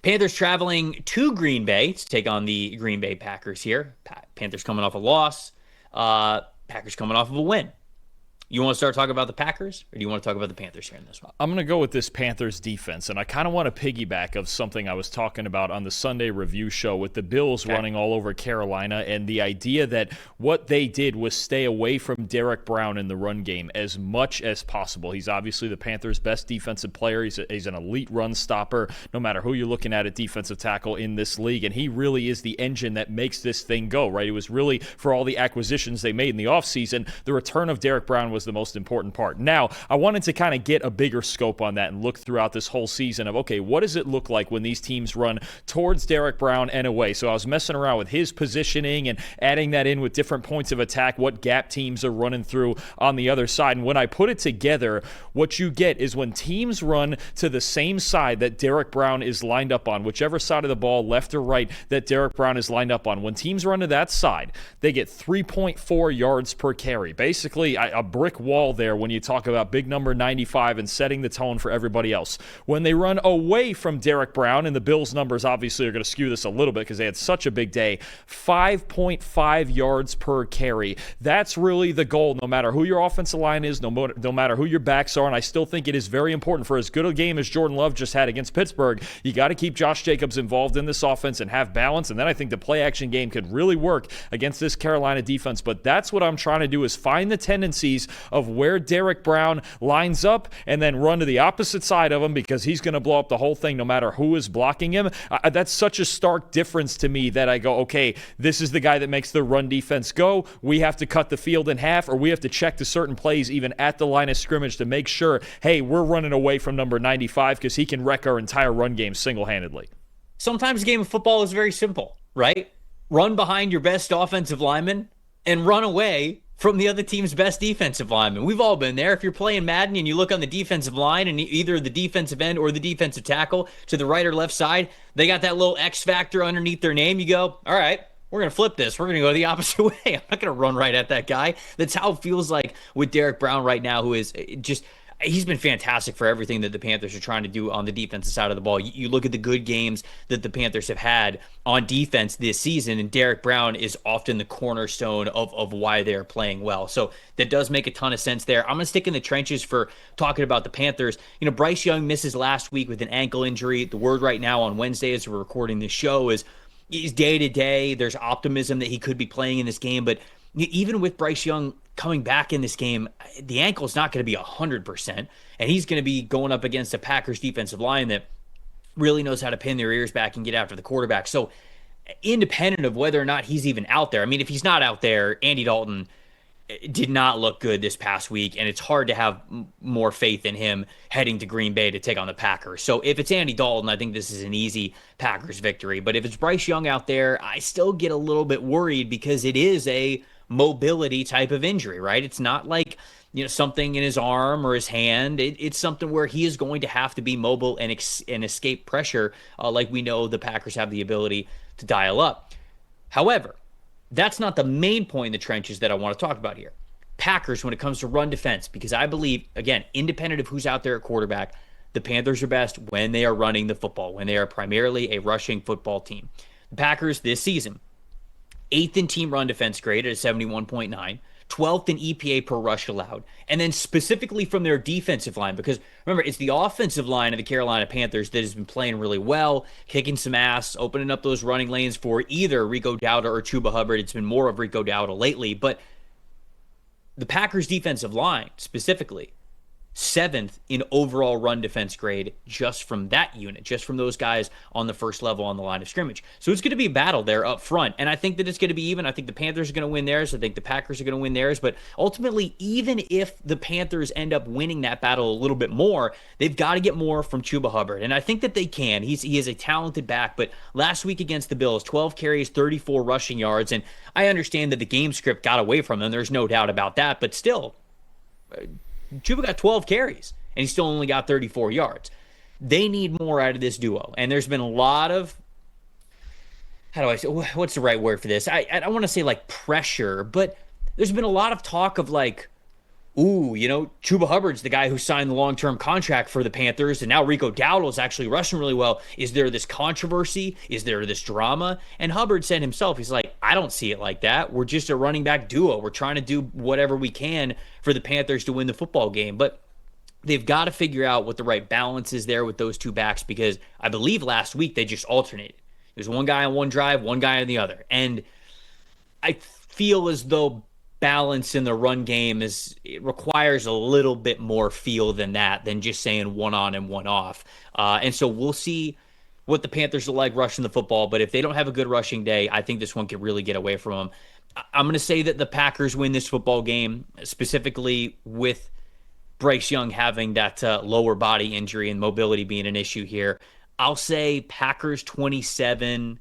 Panthers traveling to Green Bay to take on the Green Bay Packers here. Panthers coming off a loss. Packers coming off of a win. You want to start talking about the Packers, or do you want to talk about the Panthers here in this one? I'm going to go with this Panthers defense, and I kind of want to piggyback of something I was talking about on the Sunday review show with the Bills running all over Carolina, and the idea that what they did was stay away from Derek Brown in the run game as much as possible. He's obviously the Panthers' best defensive player. He's an elite run stopper, no matter who you're looking at defensive tackle in this league, and he really is the engine that makes this thing go, right? It was really, for all the acquisitions they made in the offseason, the return of Derek Brown was the most important part. Now, I wanted to kind of get a bigger scope on that and look throughout this whole season of, okay, what does it look like when these teams run towards Derek Brown and away? So I was messing around with his positioning and adding that in with different points of attack, what gap teams are running through on the other side. And when I put it together, what you get is when teams run to the same side that Derek Brown is lined up on, whichever side of the ball, left or right, that Derek Brown is lined up on, when teams run to that side, they get 3.4 yards per carry. Basically, a brick wall there when you talk about big number 95 and setting the tone for everybody else. When they run away from Derek Brown, and the Bills numbers obviously are going to skew this a little bit because they had such a big day, 5.5 yards per carry. That's really the goal, no matter who your offensive line is, no matter who your backs are, and I still think it is very important for as good a game as Jordan Love just had against Pittsburgh. You got to keep Josh Jacobs involved in this offense and have balance, and then I think the play-action game could really work against this Carolina defense, but that's what I'm trying to do, is find the tendencies of where Derek Brown lines up and then run to the opposite side of him, because he's going to blow up the whole thing no matter who is blocking him. That's such a stark difference to me that I go, okay, this is the guy that makes the run defense go. We have to cut the field in half, or we have to check to certain plays even at the line of scrimmage to make sure, hey, we're running away from number 95 because he can wreck our entire run game single-handedly. Sometimes a game of football is very simple, right? Run behind your best offensive lineman and run away from the other team's best defensive lineman. We've all been there. If you're playing Madden and you look on the defensive line and either the defensive end or the defensive tackle to the right or left side, they got that little X factor underneath their name. You go, all right, we're going to flip this. We're going to go the opposite way. I'm not going to run right at that guy. That's how it feels like with Derek Brown right now, who is just, he's been fantastic for everything that the Panthers are trying to do on the defensive side of the ball. You look at the good games that the Panthers have had on defense this season, and Derek Brown is often the cornerstone of why they're playing well. So that does make a ton of sense there. I'm going to stick in the trenches for talking about the Panthers. You know, Bryce Young misses last week with an ankle injury. The word right now on Wednesday as we're recording this show is he's day-to-day. There's optimism that he could be playing in this game, but even with Bryce Young coming back in this game, the ankle is not going to be 100%, and he's going to be going up against a Packers defensive line that really knows how to pin their ears back and get after the quarterback. So independent of whether or not he's even out there, I mean, if he's not out there, Andy Dalton did not look good this past week, and it's hard to have more faith in him heading to Green Bay to take on the Packers. So if it's Andy Dalton, I think this is an easy Packers victory. But if it's Bryce Young out there, I still get a little bit worried because it is a mobility type of injury, right? It's not like, you know, something in his arm or his hand. It's something where he is going to have to be mobile and escape pressure, like we know the Packers have the ability to dial up. However, that's not the main point in the trenches that I want to talk about here. Packers, when it comes to run defense, because I believe, again, independent of who's out there at quarterback, the Panthers are best when they are running the football, when they are primarily a rushing football team. The Packers this season, 8th in team run defense grade at a 71.9, 12th in EPA per rush allowed, and then specifically from their defensive line, because remember, it's the offensive line of the Carolina Panthers that has been playing really well, kicking some ass, opening up those running lanes for either Rico Dowdle or Chuba Hubbard. It's been more of Rico Dowdle lately, but the Packers defensive line specifically, 7th in overall run defense grade just from that unit, just from those guys on the first level on the line of scrimmage. So it's going to be a battle there up front, and I think that it's going to be even. I think the Panthers are going to win theirs. I think the Packers are going to win theirs, but ultimately, even if the Panthers end up winning that battle a little bit more, they've got to get more from Chuba Hubbard, and I think that they can. He is a talented back, but last week against the Bills, 12 carries, 34 rushing yards, and I understand that the game script got away from him. There's no doubt about that, but still, Chuba got 12 carries, and he still only got 34 yards. They need more out of this duo, and there's been a lot of, how do I say, what's the right word for this? I don't want to say like pressure, but there's been a lot of talk of like, ooh, Chuba Hubbard's the guy who signed the long-term contract for the Panthers, and now Rico Dowdle is actually rushing really well. Is there this controversy? Is there this drama? And Hubbard said himself, he's like, I don't see it like that. We're just a running back duo. We're trying to do whatever we can for the Panthers to win the football game. But they've got to figure out what the right balance is there with those two backs, because I believe last week they just alternated. There's one guy on one drive, one guy on the other. And I feel as though balance in the run game it requires a little bit more feel than just saying one on and one off. And so we'll see what the Panthers are like rushing the football. But if they don't have a good rushing day, I think this one could really get away from them. I'm going to say that the Packers win this football game, specifically with Bryce Young having that lower body injury and mobility being an issue here. I'll say Packers 27,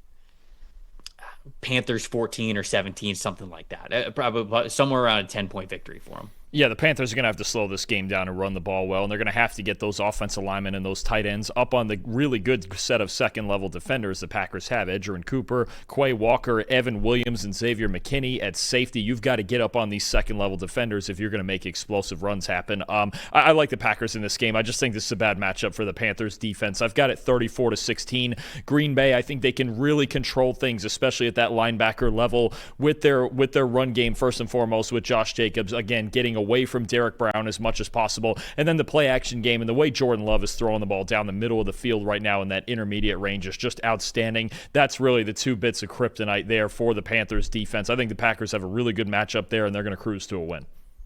Panthers 14 or 17, something like that. Probably somewhere around a 10-point victory for them. Yeah, the Panthers are going to have to slow this game down and run the ball well, and they're going to have to get those offensive linemen and those tight ends up on the really good set of second-level defenders the Packers have. Edgerrin Cooper, Quay Walker, Evan Williams, and Xavier McKinney at safety. You've got to get up on these second-level defenders if you're going to make explosive runs happen. I like the Packers in this game. I just think this is a bad matchup for the Panthers defense. I've got it 34-16. Green Bay, I think they can really control things, especially at that linebacker level with their run game first and foremost, with Josh Jacobs, again, getting away from Derek Brown as much as possible. And then the play action game and the way Jordan Love is throwing the ball down the middle of the field right now in that intermediate range is just outstanding. That's really the two bits of kryptonite there for the Panthers defense. I think the Packers have a really good matchup there, and they're going to cruise to a win.